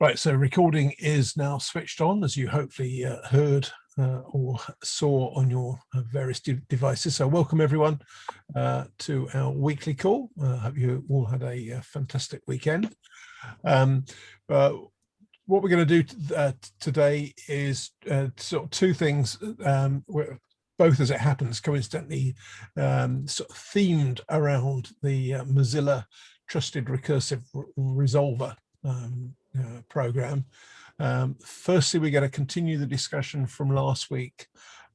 Right, so recording is now switched on, as you hopefully heard or saw on your various devices. So welcome everyone to our weekly call. I hope you all had a fantastic weekend. What we're going to do today is sort of two things, both as it happens coincidentally sort of themed around the Mozilla Trusted Recursive Resolver program. Firstly, we're going to continue the discussion from last week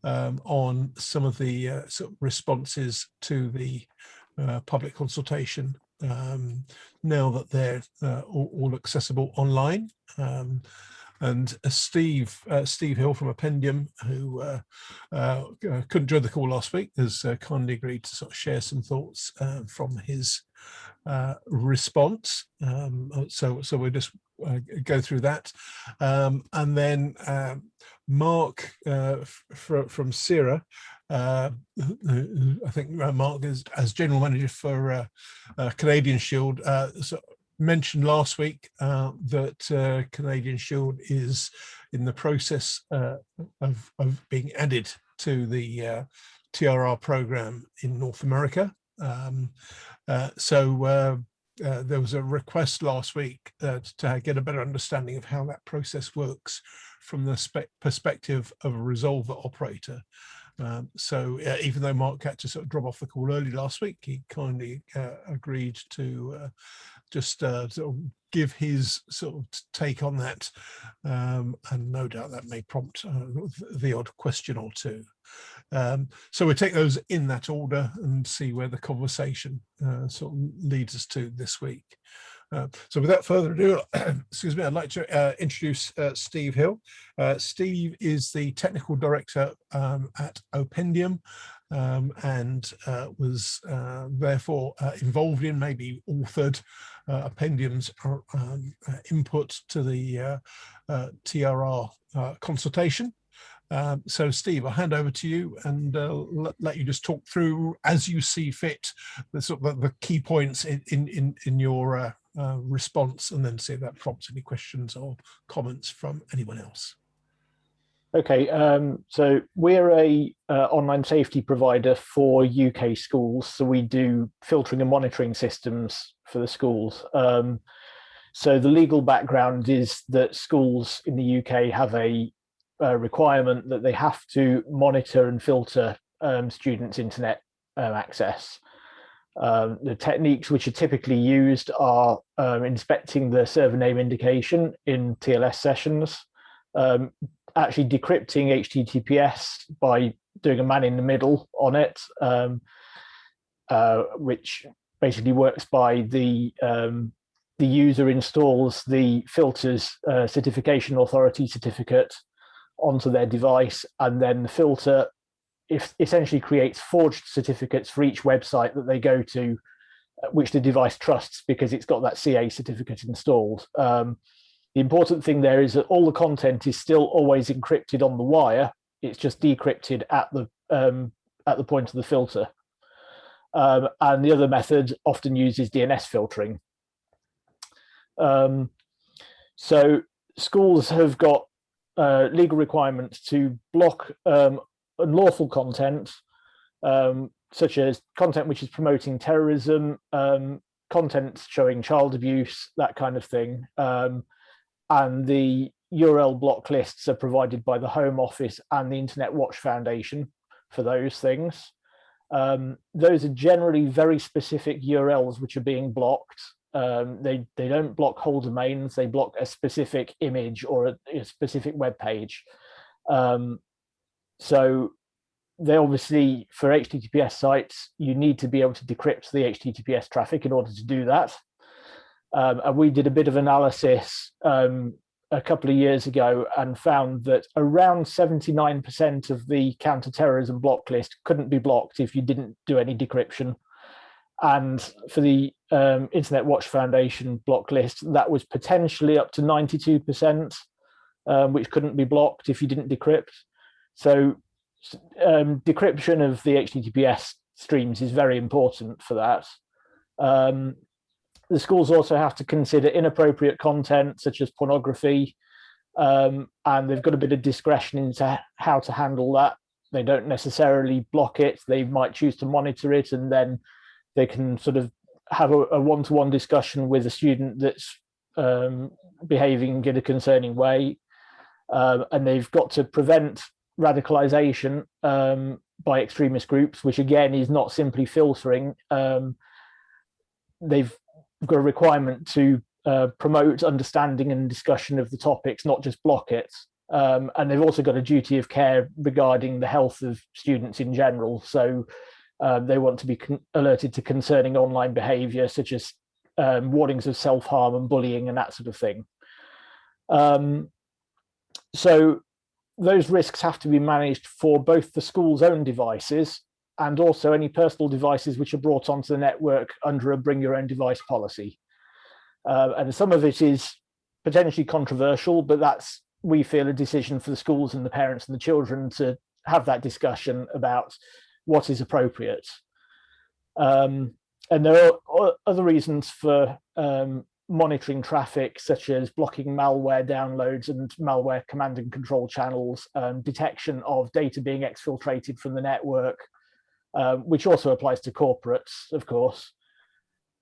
on some of the sort of responses to the public consultation now that they're all accessible online. And Steve Hill from Opendium, who couldn't join the call last week, has kindly agreed to sort of share some thoughts from his response. So we'll just go through that, and then Mark from CIRA. I think Mark is as general manager for Canadian Shield. Mentioned last week that Canadian Shield is in the process of being added to the TRR program in North America. There was a request last week to get a better understanding of how that process works from the perspective of a resolver operator. Even though Mark had to sort of drop off the call early last week, he kindly agreed to just sort of give his sort of take on that, and no doubt that may prompt the odd question or two. So we'll take those in that order and see where the conversation sort of leads us to this week. So without further ado, excuse me, I'd like to introduce Steve Hill. Steve is the technical director at Opendium, and was therefore involved in, maybe authored, Opendium's input to the TRR consultation. So Steve, I'll hand over to you and let you just talk through, as you see fit, the sort of the key points in your response, and then see if that prompts any questions or comments from anyone else. Okay, so we're a online safety provider for UK schools, so we do filtering and monitoring systems for the schools. So the legal background is that schools in the UK have a requirement that they have to monitor and filter students' internet access. The techniques which are typically used are inspecting the server name indication in TLS sessions, actually decrypting HTTPS by doing a man in the middle on it, which basically works by the user installs the filter's certification authority certificate onto their device, and then the filter essentially creates forged certificates for each website that they go to, which the device trusts because it's got that CA certificate installed. The important thing there is that all the content is still always encrypted on the wire. It's just decrypted at the point of the filter. And the other method often uses DNS filtering. So schools have got legal requirements to block unlawful content, such as content which is promoting terrorism, content showing child abuse, that kind of thing. And the URL block lists are provided by the Home Office and the Internet Watch Foundation for those things. Those are generally very specific URLs which are being blocked. They don't block whole domains, they block a specific image or a specific web page. So they obviously, for HTTPS sites, you need to be able to decrypt the HTTPS traffic in order to do that. And we did a bit of analysis a couple of years ago and found that around 79% of the counterterrorism block list couldn't be blocked if you didn't do any decryption. And for the Internet Watch Foundation block list, that was potentially up to 92%, which couldn't be blocked if you didn't decrypt. So decryption of the HTTPS streams is very important for that. The schools also have to consider inappropriate content such as pornography, and they've got a bit of discretion into how to handle that. They don't necessarily block it. They might choose to monitor it, and then they can sort of have a one-to-one discussion with a student that's behaving in a concerning way. And they've got to prevent radicalization by extremist groups, which again is not simply filtering. They've got a requirement to promote understanding and discussion of the topics, not just block it. And they've also got a duty of care regarding the health of students in general. So they want to be alerted to concerning online behavior, such as warnings of self-harm and bullying and that sort of thing. So those risks have to be managed for both the school's own devices and also any personal devices which are brought onto the network under a bring your own device policy. And some of it is potentially controversial, but that's, we feel, a decision for the schools and the parents and the children to have that discussion about what is appropriate. And there are other reasons for monitoring traffic, such as blocking malware downloads and malware command and control channels, detection of data being exfiltrated from the network, which also applies to corporates, of course.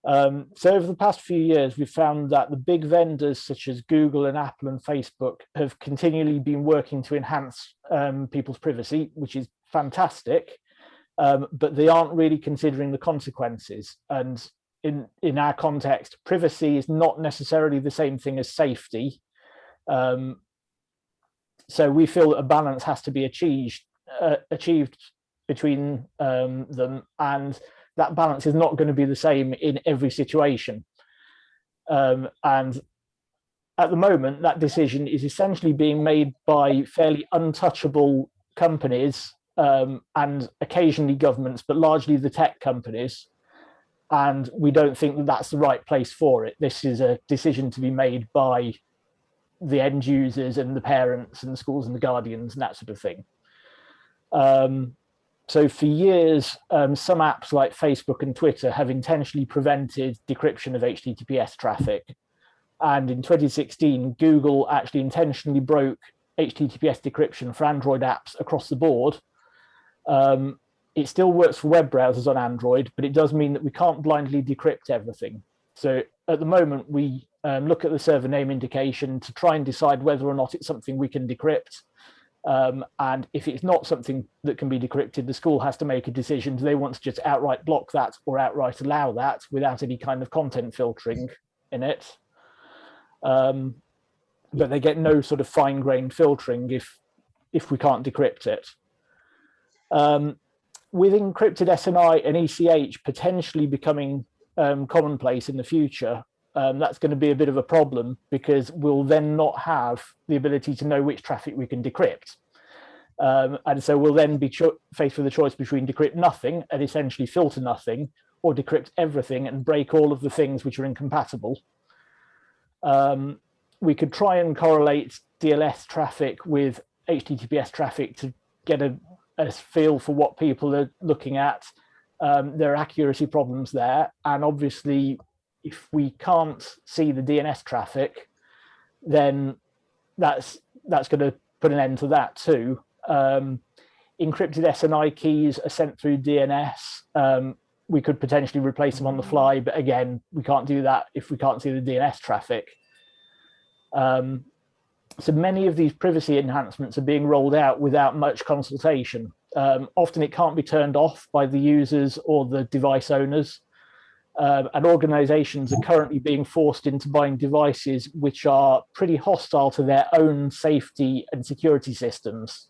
So over the past few years, we've found that the big vendors such as Google and Apple and Facebook have continually been working to enhance people's privacy, which is fantastic, but they aren't really considering the consequences. And in our context, privacy is not necessarily the same thing as safety. So we feel that a balance has to be achieved between them, and that balance is not going to be the same in every situation. And at the moment, that decision is essentially being made by fairly untouchable companies and occasionally governments, but largely the tech companies. And we don't think that that's the right place for it. This is a decision to be made by the end users and the parents and the schools and the guardians and that sort of thing. So for years, some apps like Facebook and Twitter have intentionally prevented decryption of HTTPS traffic. And in 2016, Google actually intentionally broke HTTPS decryption for Android apps across the board. It still works for web browsers on Android, but it does mean that we can't blindly decrypt everything. So at the moment, we look at the server name indication to try and decide whether or not it's something we can decrypt. And if it's not something that can be decrypted, the school has to make a decision. Do they want to just outright block that or outright allow that without any kind of content filtering in it? But they get no sort of fine-grained filtering if we can't decrypt it. With encrypted SNI and ECH potentially becoming commonplace in the future, that's going to be a bit of a problem, because we'll then not have the ability to know which traffic we can decrypt. And so we'll then be faced with a choice between decrypt nothing and essentially filter nothing, or decrypt everything and break all of the things which are incompatible. We could try and correlate DLS traffic with HTTPS traffic to get a feel for what people are looking at. There are accuracy problems there, and obviously if we can't see the DNS traffic, then that's going to put an end to that too. Encrypted SNI keys are sent through DNS. We could potentially replace them on the fly, but again, we can't do that if we can't see the DNS traffic. So many of these privacy enhancements are being rolled out without much consultation. Often it can't be turned off by the users or the device owners. And organizations are currently being forced into buying devices which are pretty hostile to their own safety and security systems.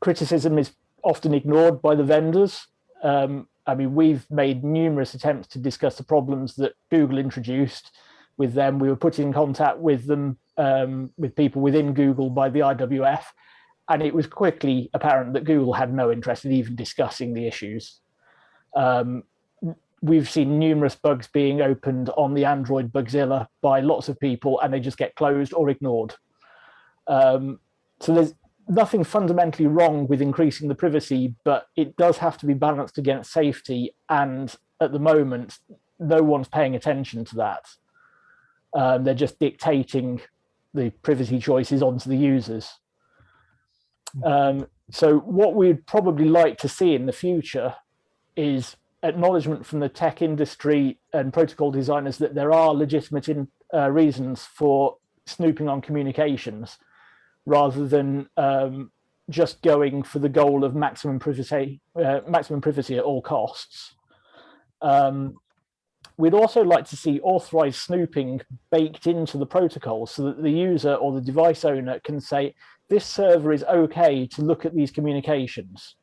Criticism is often ignored by the vendors. I mean, we've made numerous attempts to discuss the problems that Google introduced with them. We were put in contact with them, with people within Google by the IWF, and it was quickly apparent that Google had no interest in even discussing the issues. We've seen numerous bugs being opened on the Android Bugzilla by lots of people, and they just get closed or ignored. So there's nothing fundamentally wrong with increasing the privacy, but it does have to be balanced against safety. And at the moment, no one's paying attention to that. They're just dictating the privacy choices onto the users. So what we'd probably like to see in the future is acknowledgement from the tech industry and protocol designers that there are legitimate reasons for snooping on communications, rather than just going for the goal of maximum privacy at all costs. We'd also like to see authorized snooping baked into the protocol so that the user or the device owner can say, this server is okay to look at these communications.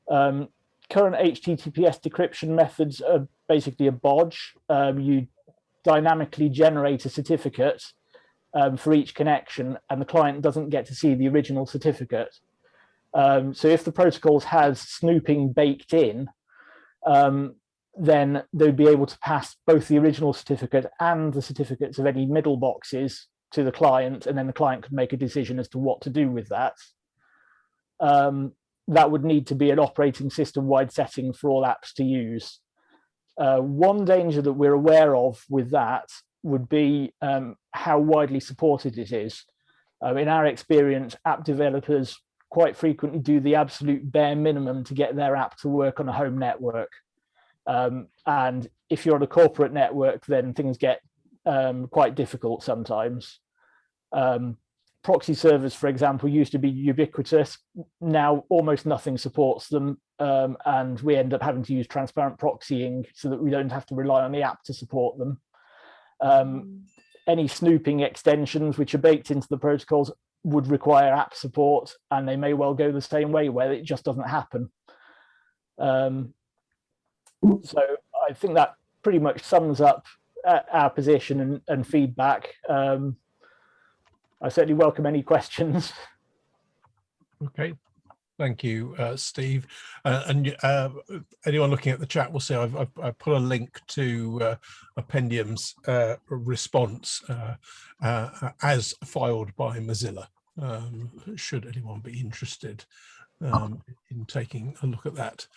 Current HTTPS decryption methods are basically a bodge. You dynamically generate a certificate for each connection, and the client doesn't get to see the original certificate. So if the protocols has snooping baked in, then they'd be able to pass both the original certificate and the certificates of any middle boxes to the client, and then the client could make a decision as to what to do with that. That would need to be an operating system-wide setting for all apps to use. One danger that we're aware of with that would be how widely supported it is. In our experience, app developers quite frequently do the absolute bare minimum to get their app to work on a home network. And if you're on a corporate network, then things get quite difficult sometimes. Proxy servers, for example, used to be ubiquitous. Now almost nothing supports them, and we end up having to use transparent proxying so that we don't have to rely on the app to support them. Any snooping extensions which are baked into the protocols would require app support, and they may well go the same way where it just doesn't happen. So I think that pretty much sums up our position and feedback. I certainly welcome any questions. Okay, thank you, Steve. And anyone looking at the chat will see I've put a link to Opendium's response as filed by Mozilla, should anyone be interested in taking a look at that.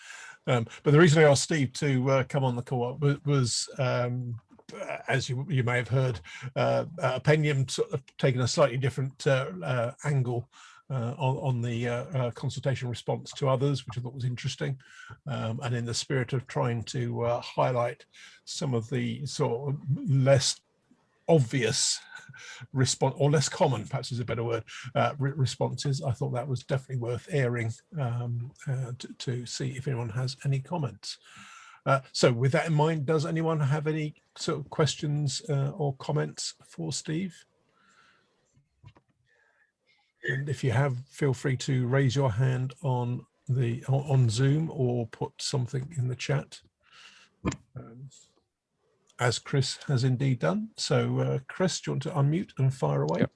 But the reason I asked Steve to come on the call was as you may have heard, Opendium sort of taken a slightly different angle on the consultation response to others, which I thought was interesting, and in the spirit of trying to highlight some of the sort of less obvious response, or less common, perhaps is a better word, responses. I thought that was definitely worth airing to see if anyone has any comments. So with that in mind, does anyone have any sort of questions or comments for Steve? And if you have, feel free to raise your hand on Zoom or put something in the chat, as Chris has indeed done. So Chris, do you want to unmute and fire away? Yep.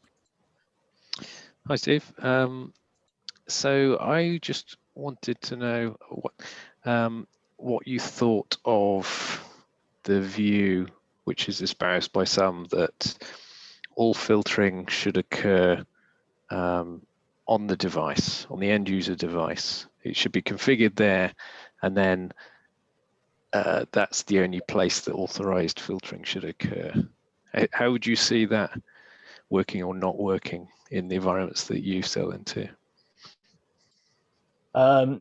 Hi, Steve. So I just wanted to know what you thought of the view, which is espoused by some, that all filtering should occur on the device, on the end user device. It should be configured there, and then that's the only place that authorized filtering should occur. How would you see that working or not working in the environments that you sell into?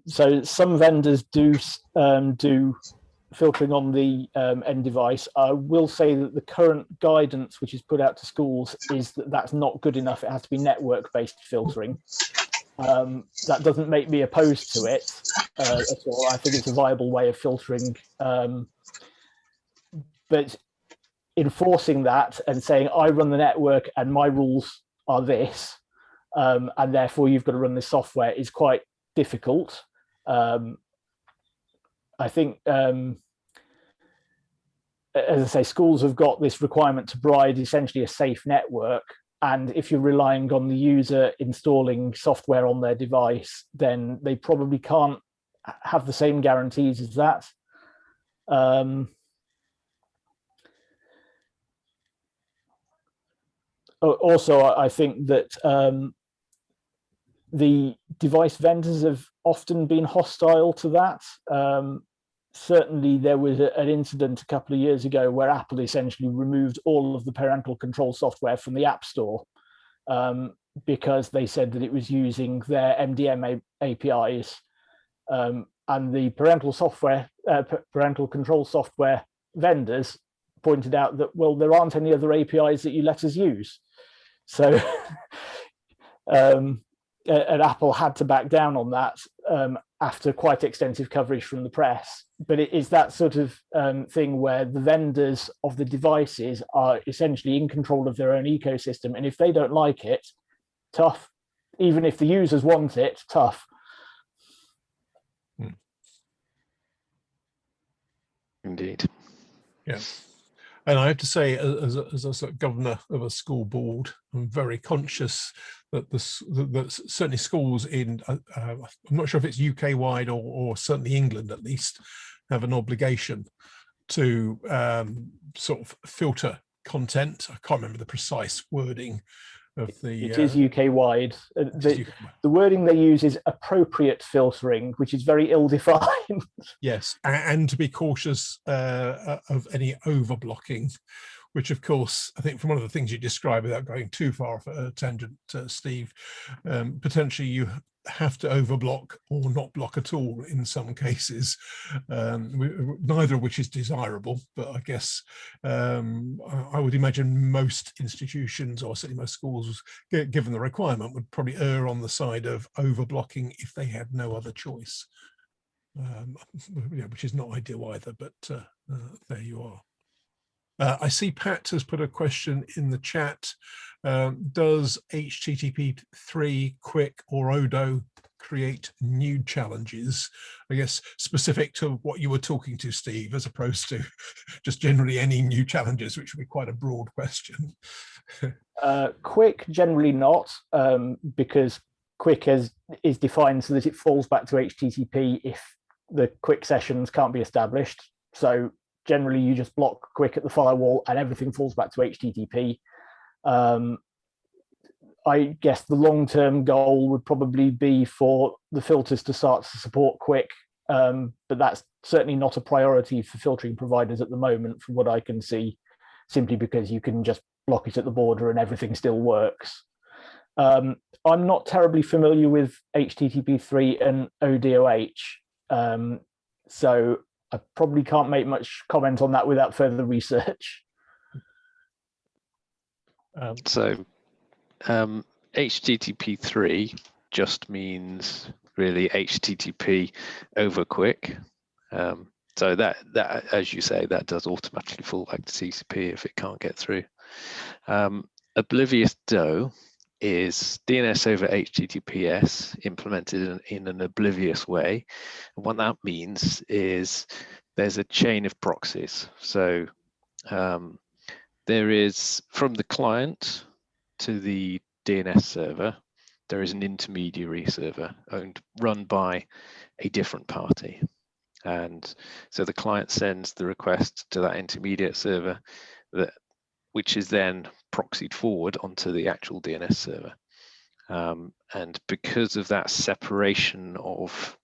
So some vendors do filtering on the end device. I will say that the current guidance which is put out to schools is that that's not good enough. It has to be network-based filtering. That doesn't make me opposed to it at all. I think it's a viable way of filtering. But enforcing that and saying, I run the network and my rules are this, and therefore you've got to run this software, is quite difficult. I think, as I say, schools have got this requirement to provide essentially a safe network. And if you're relying on the user installing software on their device, then they probably can't have the same guarantees as that. Also, I think that the device vendors have often been hostile to that. certainly there was an incident a couple of years ago where Apple essentially removed all of the parental control software from the App Store because they said that it was using their MDM APIs. And the parental control software vendors pointed out that, well, there aren't any other APIs that you let us use. So and Apple had to back down on that after quite extensive coverage from the press. But it is that sort of thing where the vendors of the devices are essentially in control of their own ecosystem. And if they don't like it, tough. Even if the users want it, tough. Indeed. Yeah. And I have to say, as a sort of governor of a school board, I'm very conscious that that certainly schools in, I'm not sure if it's UK wide or certainly England at least, have an obligation to sort of filter content. I can't remember the precise wording of the. It is UK wide. The wording they use is appropriate filtering, which is very ill-defined. Yes, and to be cautious of any over-blocking, which of course, I think from one of the things you describe, without going too far off a tangent, Steve, potentially you have to overblock or not block at all in some cases, neither of which is desirable. But I guess I would imagine most institutions, or certainly most schools, given the requirement, would probably err on the side of overblocking if they had no other choice, which is not ideal either, but there you are. I see Pat has put a question in the chat. Does HTTP3 Quick or Odo create new challenges? I guess specific to what you were talking to, Steve, as opposed to just generally any new challenges, which would be quite a broad question. Quick, generally not, because Quick is defined so that it falls back to HTTP if the Quick sessions can't be established. So generally you just block Quick at the firewall and everything falls back to HTTP. I guess the long-term goal would probably be for the filters to start to support Quick, but that's certainly not a priority for filtering providers at the moment, from what I can see, simply because you can just block it at the border and everything still works. I'm not terribly familiar with HTTP3 and ODOH, so I probably can't make much comment on that without further research. HTTP3 just means really HTTP over Quick. So that, as you say, that does automatically fall back to TCP if it can't get through. Oblivious DO is DNS over HTTPS implemented in an oblivious way. And what that means is there's a chain of proxies. So there is, from the client to the DNS server, there is an intermediary server run by a different party. And so the client sends the request to that intermediate server, which is then proxied forward onto the actual DNS server. And because of that separation of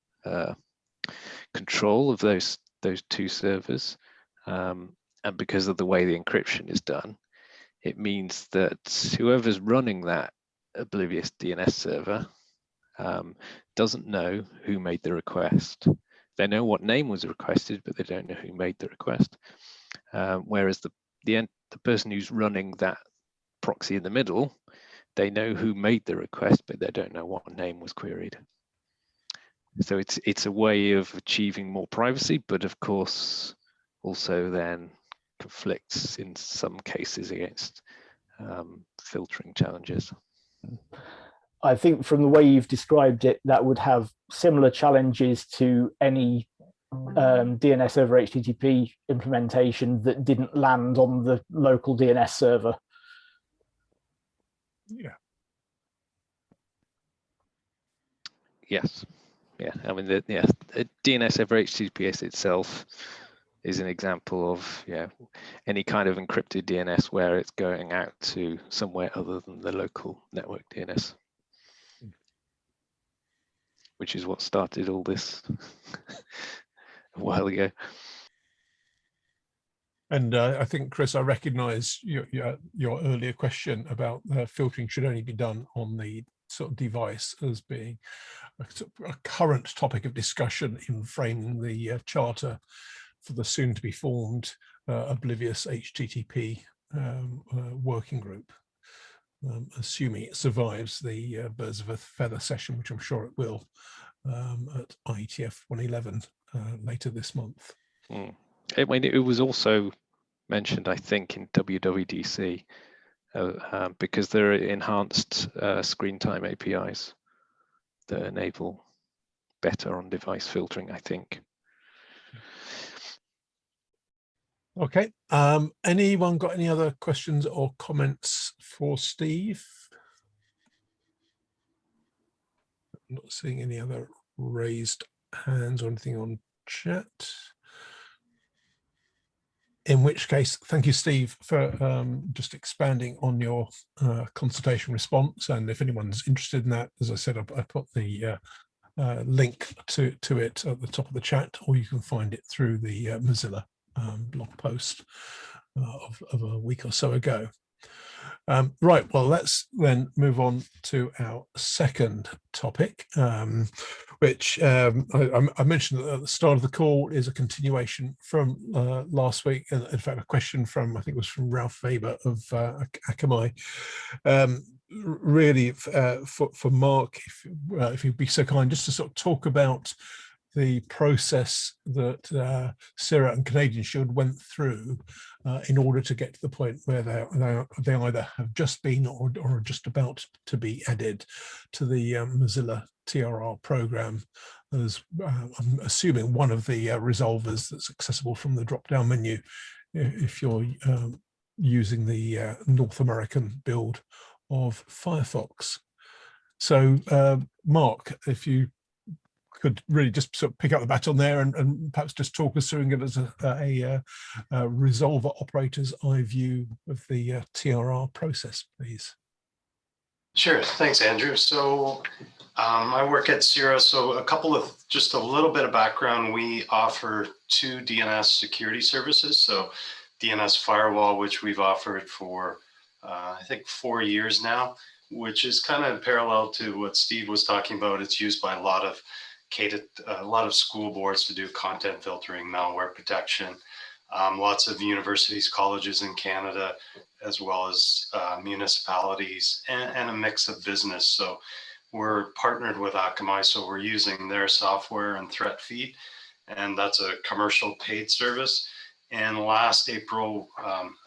control of those two servers, and because of the way the encryption is done, it means that whoever's running that oblivious DNS server doesn't know who made the request. They know what name was requested, but they don't know who made the request. Whereas the person who's running that proxy in the middle, they know who made the request, but they don't know what name was queried. So it's a way of achieving more privacy, but of course also then conflicts in some cases against filtering challenges. I think from the way you've described it, that would have similar challenges to any DNS over HTTP implementation that didn't land on the local DNS server. Yeah. Yes. Yeah. I mean, DNS over HTTPS itself is an example of any kind of encrypted DNS where it's going out to somewhere other than the local network DNS, which is what started all this a while ago. And I think, Chris, I recognise your earlier question about filtering should only be done on the sort of device as being a current topic of discussion in framing the charter for the soon-to-be formed Oblivious HTTP working group, assuming it survives the Birds of a Feather session, which I'm sure it will, at IETF 111 later this month. It was also mentioned, I think, in WWDC because there are enhanced screen time APIs that enable better on-device filtering, I think. Okay. Anyone got any other questions or comments for Steve? I'm not seeing any other raised hands or anything on chat. In which case, thank you, Steve, for just expanding on your consultation response. And if anyone's interested in that, as I said, I put the link to it at the top of the chat, or you can find it through the Mozilla blog post of a week or so ago. Right, well, let's then move on to our second topic, which I mentioned at the start of the call is a continuation from last week. And in fact, a question from, I think it was from Ralph Weber of Akamai. Really, for Mark, if you'd be so kind, just to sort of talk about the process that CIRA and Canadian Shield went through in order to get to the point where they either have just been or are just about to be added to the Mozilla TRR program as I'm assuming one of the resolvers that's accessible from the drop-down menu if you're using the North American build of Firefox. So Mark, if you could really just sort of pick up the baton there and perhaps just talk us through and give us a resolver operator's eye view of the TRR process, please. Sure, thanks, Andrew. So I work at CIRA, so just a little bit of background. We offer 2 DNS security services. So DNS Firewall, which we've offered for, I think 4 years now, which is kind of parallel to what Steve was talking about. It's used by a lot of school boards to do content filtering, malware protection, lots of universities, colleges in Canada, as well as municipalities and a mix of business. So we're partnered with Akamai, so we're using their software and threat feed, and that's a commercial paid service. And last April,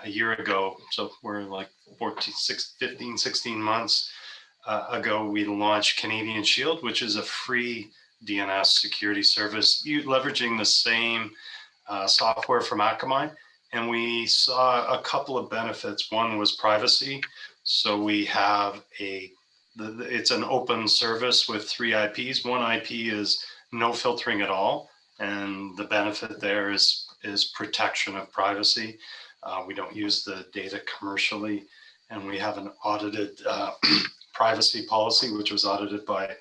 a year ago, so we're like 15, 16 months ago, we launched Canadian Shield, which is a free DNS security service, leveraging the same software from Akamai. And we saw a couple of benefits. One was privacy. So we have it's an open service with 3 IPs. One IP is no filtering at all. And the benefit there is protection of privacy. We don't use the data commercially. And we have an audited privacy policy, which was audited by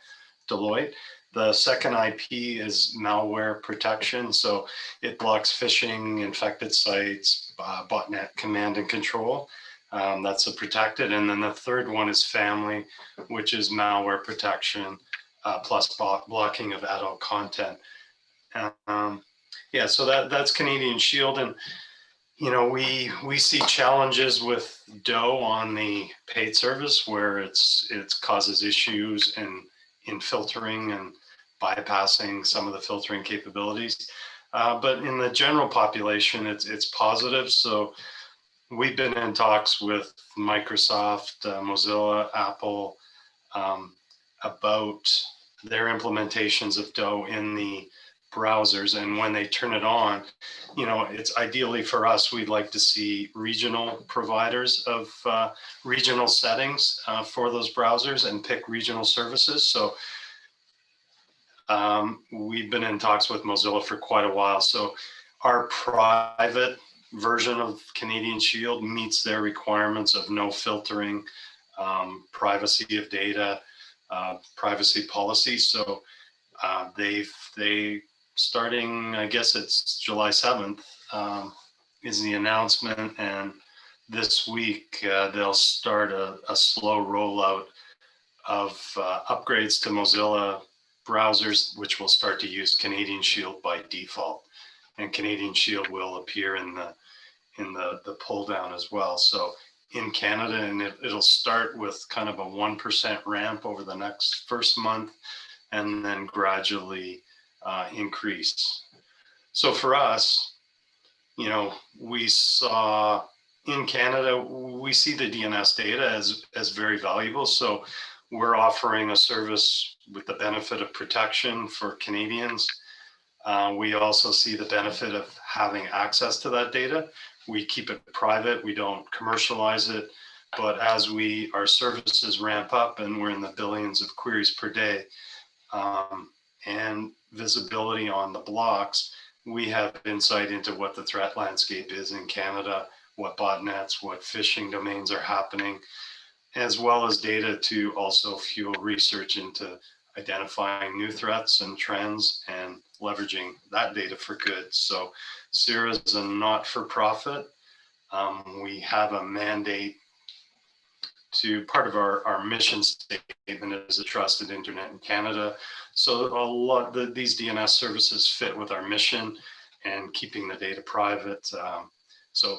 Deloitte. The second IP is malware protection. So it blocks phishing, infected sites, botnet command and control. That's a protected. And then the third one is family, which is malware protection plus blocking of adult content. Yeah, so that's Canadian Shield. And, you know, we see challenges with DOE on the paid service where it causes issues in filtering and bypassing some of the filtering capabilities. But in the general population, it's positive. So we've been in talks with Microsoft, Mozilla, Apple about their implementations of DOE in the browsers. And when they turn it on, you know, it's ideally for us, we'd like to see regional providers of regional settings for those browsers and pick regional services. So we've been in talks with Mozilla for quite a while. So our private version of Canadian Shield meets their requirements of no filtering, privacy of data, privacy policy. So they starting, I guess it's July 7th, is the announcement. And this week, they'll start a slow rollout of upgrades to Mozilla browsers, which will start to use Canadian Shield by default. And Canadian Shield will appear in the pull down as well. So in Canada, and it'll start with kind of a 1% ramp over the first month, and then gradually increase. So for us, you know, we saw in Canada, we see the DNS data as very valuable. So we're offering a service with the benefit of protection for Canadians. We also see the benefit of having access to that data. We keep it private, we don't commercialize it, but as our services ramp up and we're in the billions of queries per day, and visibility on the blocks, we have insight into what the threat landscape is in Canada, what botnets, what phishing domains are happening, as well as data to also fuel research into identifying new threats and trends and leveraging that data for good. So CIRA is a not-for-profit. We have a mandate to, part of our mission statement is a trusted internet in Canada. So a lot of these DNS services fit with our mission and keeping the data private. So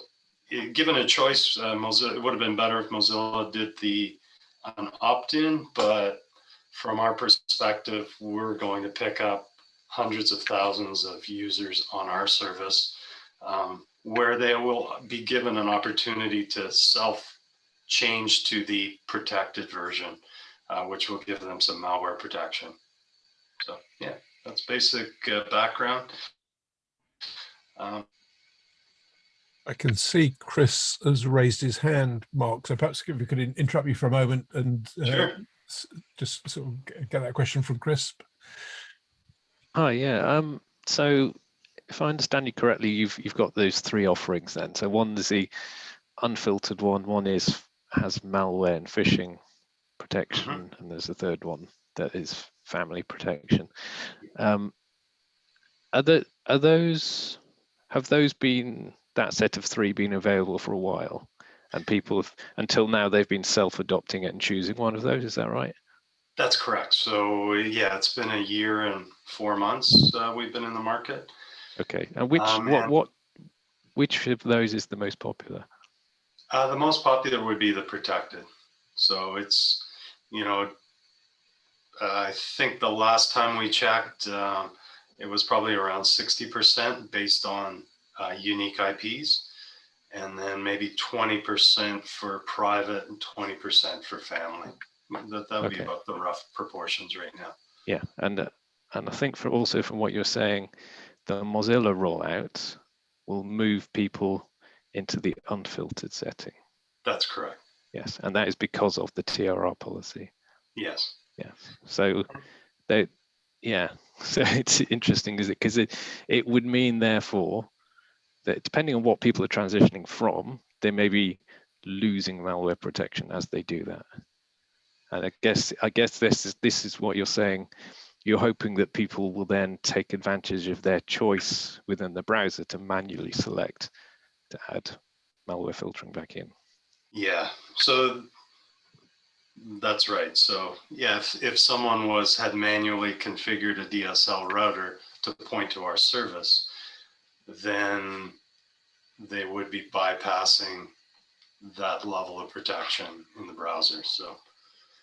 given a choice, Mozilla, it would have been better if Mozilla did an opt-in, but from our perspective, we're going to pick up hundreds of thousands of users on our service, where they will be given an opportunity to self-change to the protected version, which will give them some malware protection. So yeah, that's basic background. I can see Chris has raised his hand, Mark, so perhaps if we could interrupt you for a moment and Sure. just sort of get that question from Chris. Hi, yeah. So if I understand you correctly, you've got those three offerings then. So one is the unfiltered one has malware and phishing protection, and there's a third one that is family protection. Have that set of three been available for a while, and people have, until now, they've been self-adopting it and choosing one of those? Is that right? That's correct. So yeah, it's been a year and 4 months we've been in the market. Okay, and which of those is the most popular? The most popular would be the protected. So it's, you know, I think the last time we checked, it was probably around 60% based on unique IPs, and then maybe 20% for private and 20% for family. That would be about the rough proportions right now. Yeah, and I think also from what you're saying, the Mozilla rollout will move people into the unfiltered setting. That's correct. Yes, and that is because of the TRR policy. Yes. Yes. So so it's interesting, is it? Because it would mean, therefore, that depending on what people are transitioning from, they may be losing malware protection as they do that. And I guess this is what you're saying. You're hoping that people will then take advantage of their choice within the browser to manually select to add malware filtering back in. Yeah, so that's right. So yeah, if someone had manually configured a DSL router to point to our service, then they would be bypassing that level of protection in the browser. So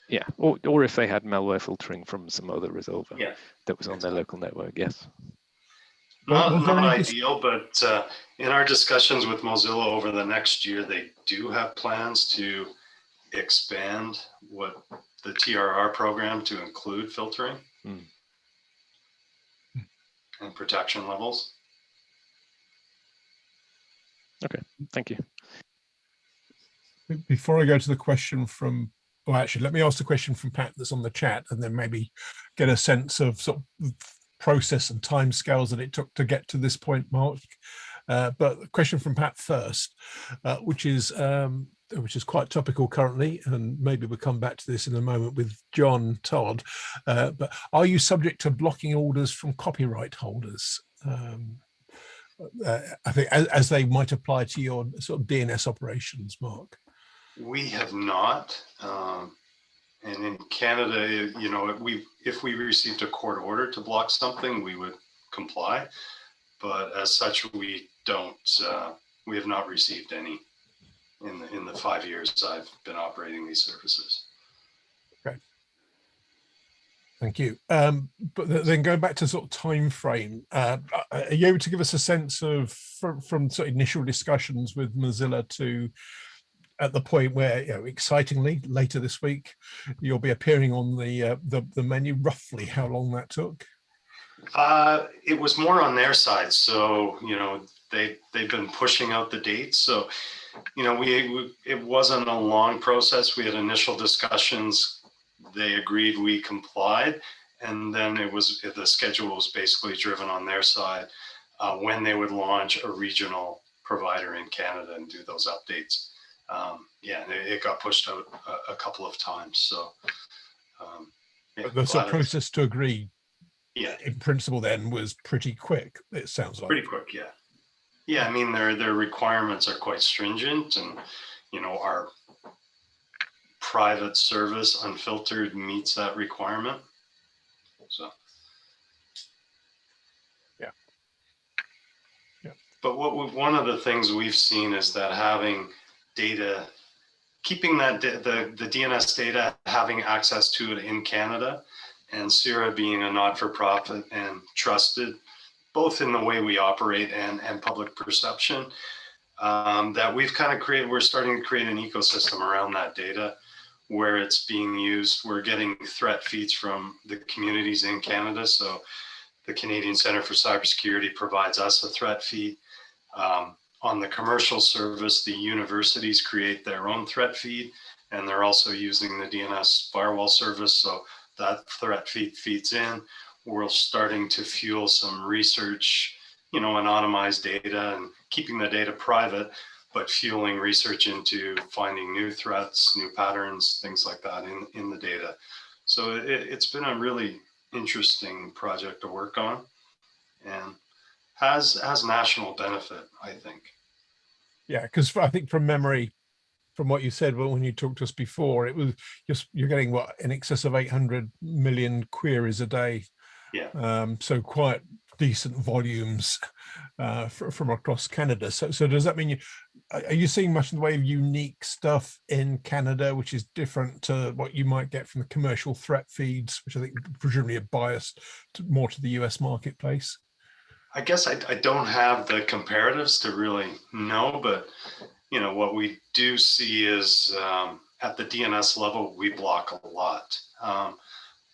yeah, or if they had malware filtering from some other resolver that was on their local network. Yes. Not ideal, but in our discussions with Mozilla over the next year, they do have plans to expand the TRR program to include filtering and protection levels. Okay, thank you. Before I go to the question from, well, actually, let me ask the question from Pat that's on the chat, and then maybe get a sense of sort of process and time scales that it took to get to this point, Mark. But a question from Pat first, which is quite topical currently, and maybe we'll come back to this in a moment with John Todd. But are you subject to blocking orders from copyright holders? I think as they might apply to your sort of DNS operations, Mark. We have not. And in Canada, you know, if we received a court order to block something, we would comply. But as such, we don't. We have not received any in the 5 years I've been operating these services. Okay. Thank you. But then going back to sort of time frame, are you able to give us a sense of from sort of initial discussions with Mozilla to at the point where, you know, excitingly later this week you'll be appearing on the menu, roughly how long that took? It was more on their side, so you know they've been pushing out the dates. So you know it wasn't a long process. We had initial discussions. They agreed, we complied, and then the schedule was basically driven on their side when they would launch a regional provider in Canada and do those updates. Yeah, it got pushed out a couple of times. So yeah, the sort of process to agree, yeah, in principle then was pretty quick, it sounds like. Pretty quick, yeah. Yeah, I mean their requirements are quite stringent, and you know our private service unfiltered meets that requirement. So yeah. But one of the things we've seen is that having data, keeping that the DNS data, having access to it in Canada, and CIRA being a not-for-profit and trusted, both in the way we operate and public perception, that we've kind of created, we're starting to create an ecosystem around that data where it's being used. We're getting threat feeds from the communities in Canada. So the Canadian Centre for Cybersecurity provides us a threat feed. On the commercial service, the universities create their own threat feed, and they're also using the DNS firewall service. So that threat feed feeds in. We're starting to fuel some research, you know, anonymized data and keeping the data private, but fueling research into finding new threats, new patterns, things like that in the data. So it's been a really interesting project to work on, and has national benefit, I think. Yeah, because I think from memory, from what you said, well, when you talked to us before, it was just you're getting what in excess of 800 million queries a day. Yeah. So quite decent volumes from across Canada. So does that mean are you seeing much in the way of unique stuff in Canada, which is different to what you might get from the commercial threat feeds, which I think presumably are biased more to the US marketplace? I guess I don't have the comparatives to really know, but you know what we do see is at the DNS level we block a lot.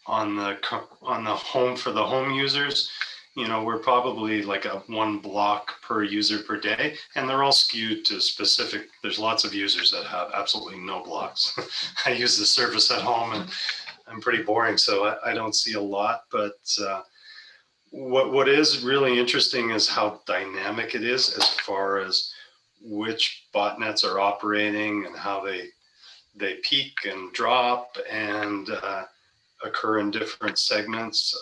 On the home, for the home users, you know, we're probably like a 1 block per user per day, and they're all skewed to specific. There's lots of users that have absolutely no blocks. I use the service at home and I'm pretty boring, so I don't see a lot, but what is really interesting is how dynamic it is as far as which botnets are operating and how they peak and drop and occur in different segments.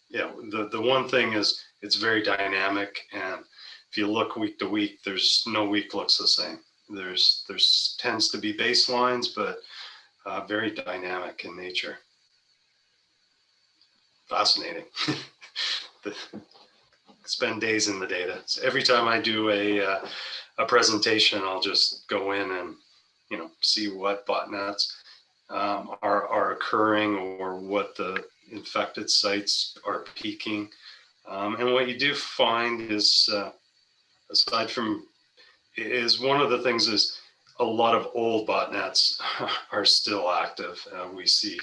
Yeah, the one thing is it's very dynamic, and if you look week to week, there's no week looks the same. There's tends to be baselines, but very dynamic in nature. Fascinating. Spend days in the data. So every time I do a presentation, I'll just go in and, you know, see what botnets are occurring or what the infected sites are peaking. And what you do find is, aside from, is one of the things is a lot of old botnets are still active. We see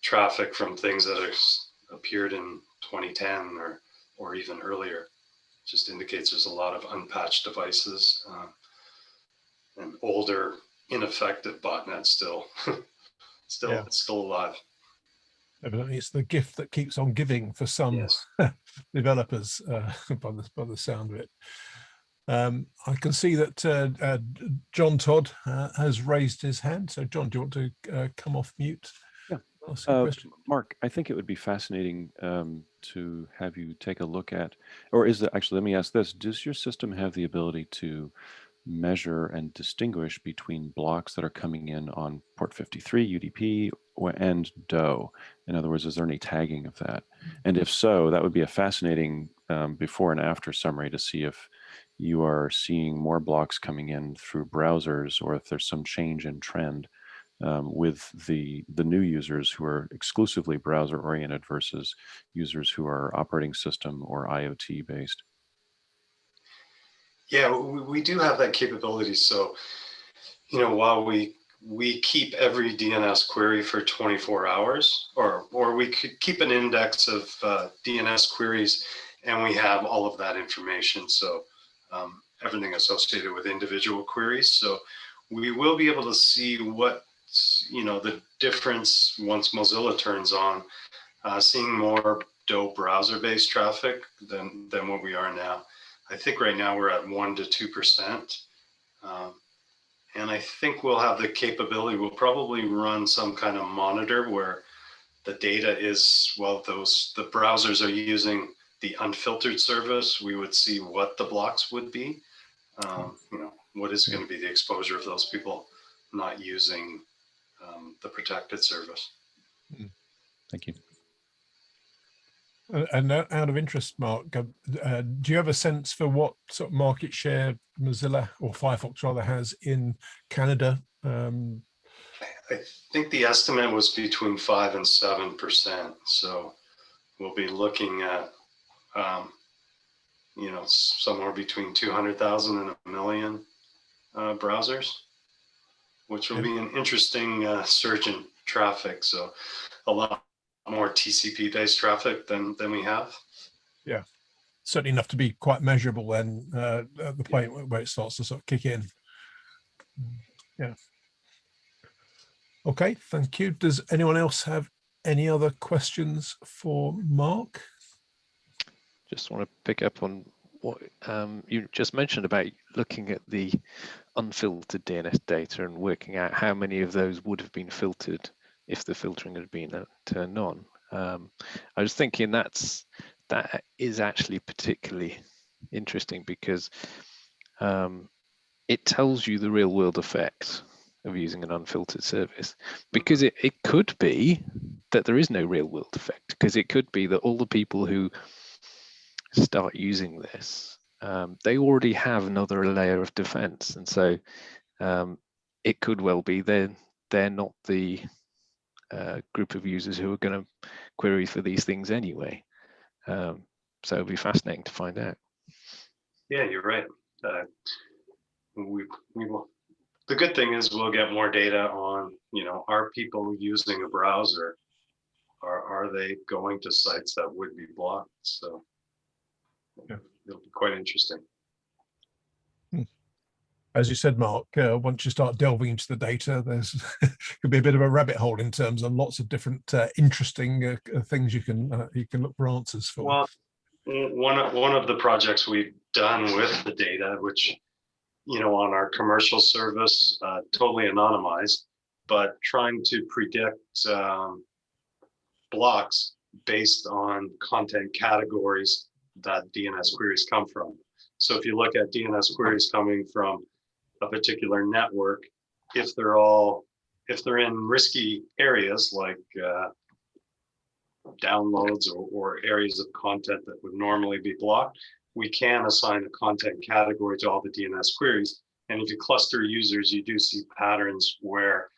traffic from things that have appeared in 2010 or even earlier. Just indicates there's a lot of unpatched devices and older ineffective botnets still alive. Evidently, it's the gift that keeps on giving for some Yes. developers by the sound of it. I can see that John Todd has raised his hand. So John, do you want to come off mute? Yeah. Ask a question? Mark, I think it would be fascinating to have you take a look at, or is that actually, let me ask this, does your system have the ability to measure and distinguish between blocks that are coming in on port 53 UDP and DOE? In other words, is there any tagging of that? And if so, that would be a fascinating before and after summary to see if you are seeing more blocks coming in through browsers, or if there's some change in trend with the new users who are exclusively browser oriented versus users who are operating system or IoT based. Yeah, we do have that capability. So, while we keep every DNS query for 24 hours, or we could keep an index of DNS queries, and we have all of that information. So everything associated with individual queries. So we will be able to see what, the difference once Mozilla turns on, seeing more DOE browser-based traffic than what we are now. I think right now we're at 1 to 2%. And I think we'll have the capability, we'll probably run some kind of monitor where the data is, the browsers are using the unfiltered service, we would see what the blocks would be. What is going to be the exposure of those people not using the protected service. Thank you. And out of interest, Mark, do you have a sense for what sort of market share Mozilla, or Firefox rather, has in Canada? I think the estimate was between 5 and 7%. So we'll be looking at, somewhere between 200,000 and 1 million browsers, which will be an interesting surge in traffic. So a lot more TCP-based traffic than we have. Yeah, certainly enough to be quite measurable then at the point where it starts to sort of kick in. Yeah. Okay, thank you. Does anyone else have any other questions for Mark? Just want to pick up on what you just mentioned about looking at the unfiltered DNS data and working out how many of those would have been filtered if the filtering had been turned on. I was thinking that is actually particularly interesting because it tells you the real world effects of using an unfiltered service, because it could be that there is no real world effect, because it could be that all the people who start using this, they already have another layer of defense, and so it could well be they're not the group of users who are going to query for these things anyway. So it'll be fascinating to find out. Yeah, you're right. We will. The good thing is we'll get more data on, are people using a browser? Are they going to sites that would be blocked? So yeah, it'll be quite interesting. As you said, Mark, once you start delving into the data, there's could be a bit of a rabbit hole in terms of lots of different interesting things you can look for answers for. Well, one of the projects we've done with the data, which on our commercial service, totally anonymized, but trying to predict blocks based on content categories that DNS queries come from. So if you look at DNS queries coming from a particular network, if they're in risky areas like downloads or areas of content that would normally be blocked, we can assign a content category to all the DNS queries. And if you cluster users, you do see patterns where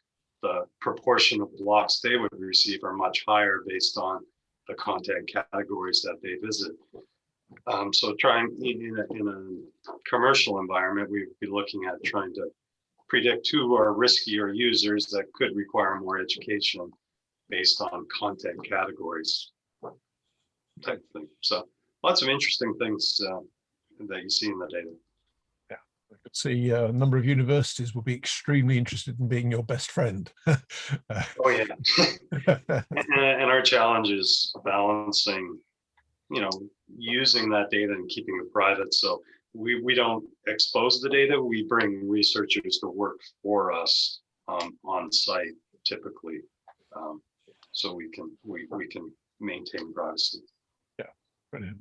the proportion of blocks they would receive are much higher based on the content categories that they visit. So trying in a commercial environment, we'd be looking at trying to predict who are riskier users that could require more education based on content categories type of thing. So lots of interesting things that you see in the data. Yeah, I could see a number of universities will be extremely interested in being your best friend. Oh yeah. And our challenge is balancing, using that data and keeping it private. So we don't expose the data. We bring researchers to work for us on site typically, so we can maintain privacy. Yeah, brilliant.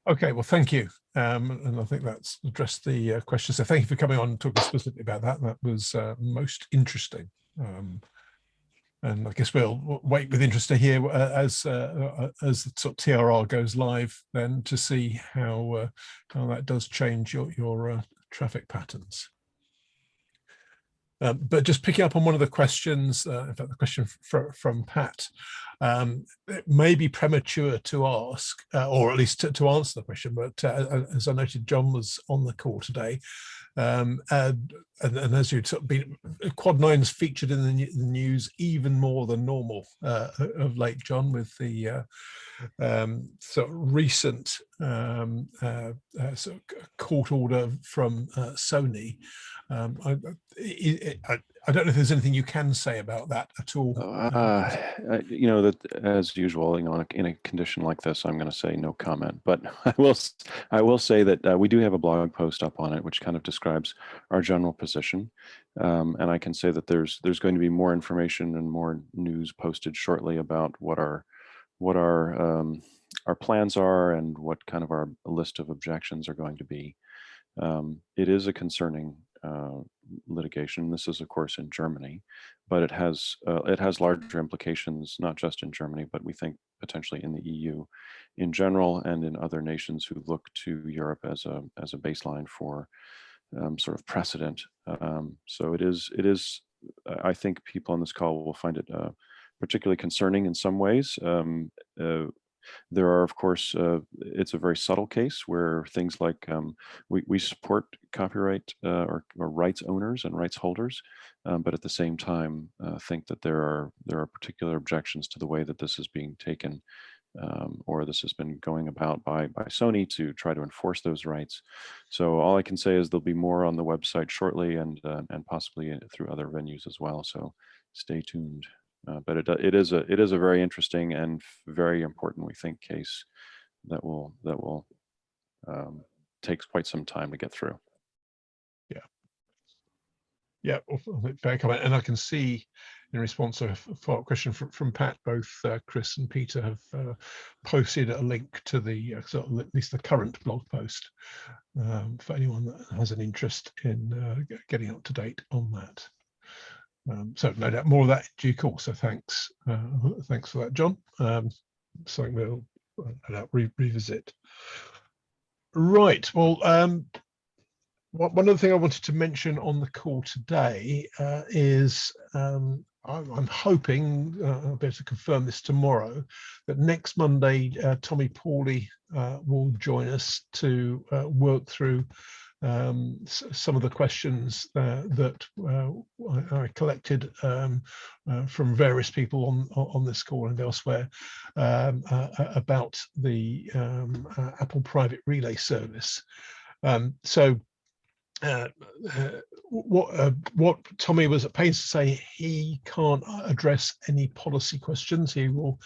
Okay, well, thank you. And I think that's addressed the question. So thank you for coming on and talking specifically about that. That was most interesting. And I guess we'll wait with interest to hear as the sort of TRR goes live, then to see how that does change your traffic patterns. But just picking up on one of the questions, in fact, the question from Pat, it may be premature to ask, or at least to answer the question, but as I noted, John was on the call today. And as you've sort of been, Quad 9's featured in the news even more than normal of late, John, with the sort of recent sort of court order from Sony. I don't know if there's anything you can say about that at all. You know, that as usual, you know, in a condition like this, I'm going to say no comment. But I will say that we do have a blog post up on it, which kind of describes our general position. And I can say that there's going to be more information and more news posted shortly about what our plans are and what kind of our list of objections are going to be. It is a concerning litigation. This is, of course, in Germany, but it has larger implications, not just in Germany, but we think potentially in the EU in general and in other nations who look to Europe as a baseline for sort of precedent. So it is. I think people on this call will find it particularly concerning in some ways. There are, of course, it's a very subtle case where things like we support copyright or rights owners and rights holders, but at the same time think that there are particular objections to the way that this is being taken or this has been going about by Sony to try to enforce those rights. So all I can say is there'll be more on the website shortly and possibly through other venues as well. So stay tuned. But it is a very interesting and very important, we think, case that will take quite some time to get through. Yeah, fair comment. And I can see in response to a follow-up question from Pat, both Chris and Peter have posted a link to the sort of at least the current blog post for anyone that has an interest in getting up to date on that. So no doubt more of that in due course. So thanks for that, John. Something we'll no doubt revisit. Right. Well, one other thing I wanted to mention on the call today is I'm hoping, I'll be able to confirm this tomorrow, that next Monday, Tommy Pawley will join us to work through some of the questions that I collected from various people on this call and elsewhere about the Apple Private Relay Service. So what Tommy was at pains to say, he can't address any policy questions. He will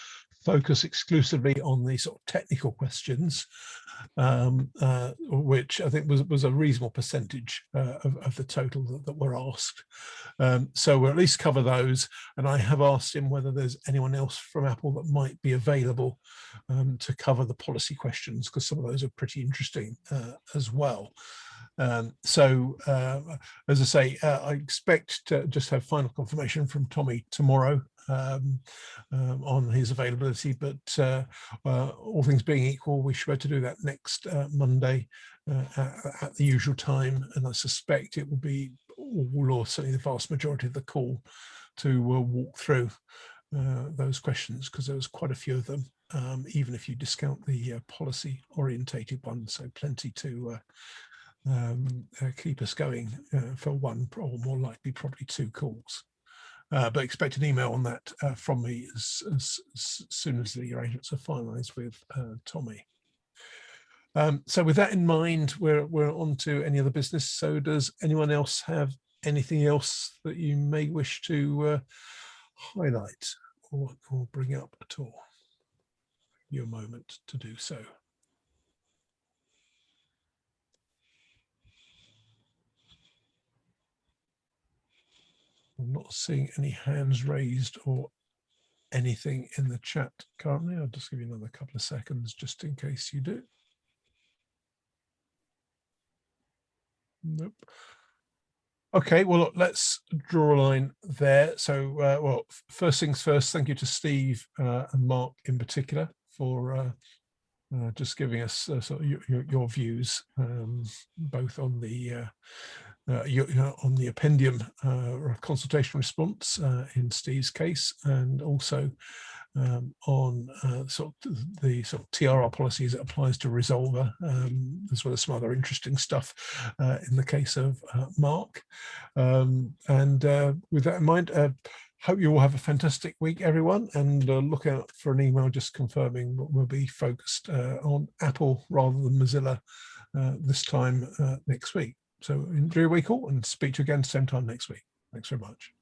focus exclusively on the sort of technical questions, which I think was a reasonable percentage of the total that were asked. So we'll at least cover those. And I have asked him whether there's anyone else from Apple that might be available to cover the policy questions, because some of those are pretty interesting as well. So as I say, I expect to just have final confirmation from Tommy tomorrow on his availability, but all things being equal, we should be able to do that next Monday at the usual time, and I suspect it will be all or certainly the vast majority of the call to walk through those questions, because there was quite a few of them, even if you discount the policy orientated ones, so plenty to keep us going for one or more likely probably two calls. But expect an email on that from me as soon as the arrangements are finalised with Tommy. So with that in mind, we're on to any other business. So does anyone else have anything else that you may wish to highlight or bring up at all? Give you a moment to do so. not seeing any hands raised or anything in the chat currently. I'll just give you another couple of seconds just in case you do. Nope. Okay, well, look, let's draw a line there. So, well, first things first, thank you to Steve and Mark in particular for just giving us sort of your views, both on the on the Opendium consultation response in Steve's case, and also on sort of the sort of TRR policies that applies to Resolver, as well as some other interesting stuff in the case of Mark. And with that in mind, hope you all have a fantastic week, everyone, and look out for an email just confirming what will be focused on Apple rather than Mozilla this time next week. So enjoy your week all, and speak to you again same time next week. Thanks very much.